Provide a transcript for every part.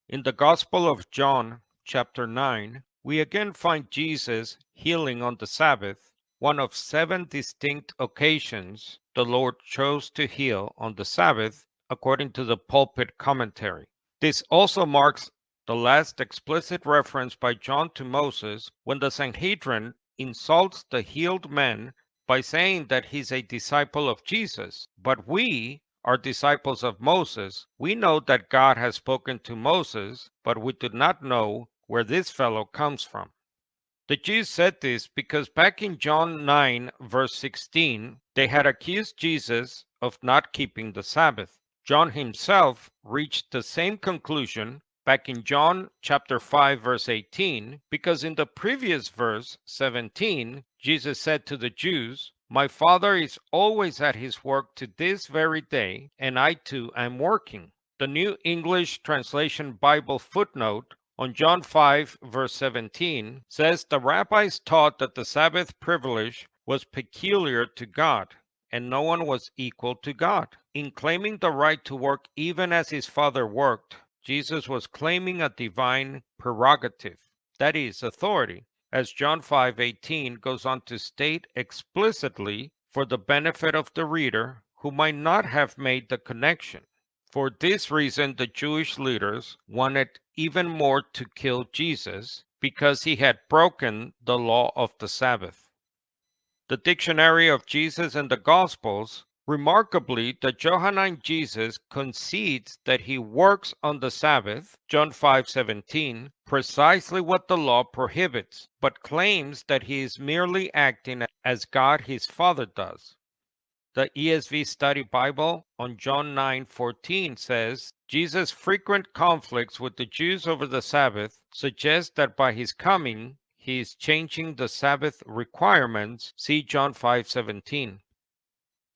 In the Gospel of John, chapter 9, we again find Jesus healing on the Sabbath, one of 7 distinct occasions the Lord chose to heal on the Sabbath, according to the pulpit commentary. This also marks the last explicit reference by John to Moses when the Sanhedrin insults the healed man by saying that he's a disciple of Jesus. But we are disciples of Moses. We know that God has spoken to Moses, but we do not know where this fellow comes from. The Jews said this because back in John 9, verse 16, they had accused Jesus of not keeping the Sabbath. John himself reached the same conclusion back in John chapter 5, verse 18, because in the previous verse 17, Jesus said to the Jews, "My Father is always at his work to this very day, and I too am working." The New English Translation Bible footnote on John 5, verse 17, says the rabbis taught that the Sabbath privilege was peculiar to God, and no one was equal to God. In claiming the right to work even as his Father worked, Jesus was claiming a divine prerogative, that is, authority, as John 5:18 goes on to state explicitly for the benefit of the reader who might not have made the connection. For this reason, the Jewish leaders wanted even more to kill Jesus because he had broken the law of the Sabbath. The Dictionary of Jesus and the Gospels, remarkably, the Johannine Jesus concedes that he works on the Sabbath, John 5:17, precisely what the law prohibits, but claims that he is merely acting as God his Father does. The ESV Study Bible on John 9:14 says, Jesus' frequent conflicts with the Jews over the Sabbath suggest that by his coming, he is changing the Sabbath requirements. See John 5:17.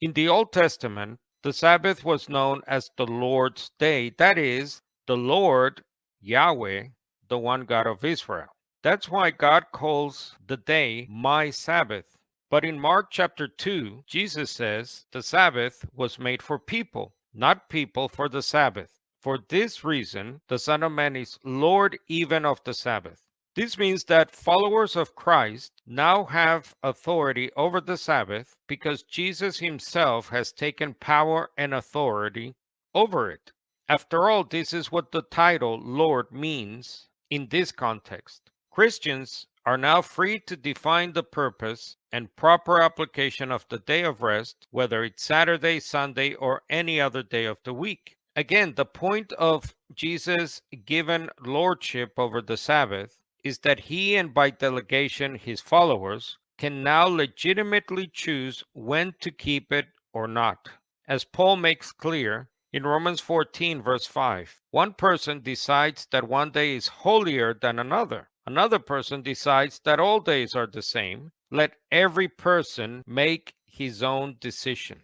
In the Old Testament, the Sabbath was known as the Lord's Day, that is, the Lord, Yahweh, the one God of Israel. That's why God calls the day my Sabbath. But in Mark chapter 2, Jesus says the Sabbath was made for people, not people for the Sabbath. For this reason, the Son of Man is Lord even of the Sabbath. This means that followers of Christ now have authority over the Sabbath because Jesus himself has taken power and authority over it. After all, this is what the title Lord means in this context. Christians are now free to define the purpose and proper application of the day of rest, whether it's Saturday, Sunday, or any other day of the week. Again, the point of Jesus' given lordship over the Sabbath is that he and by delegation his followers can now legitimately choose when to keep it or not. As Paul makes clear in Romans 14, verse 5, one person decides that one day is holier than another. Another person decides that all days are the same. Let every person make his own decision.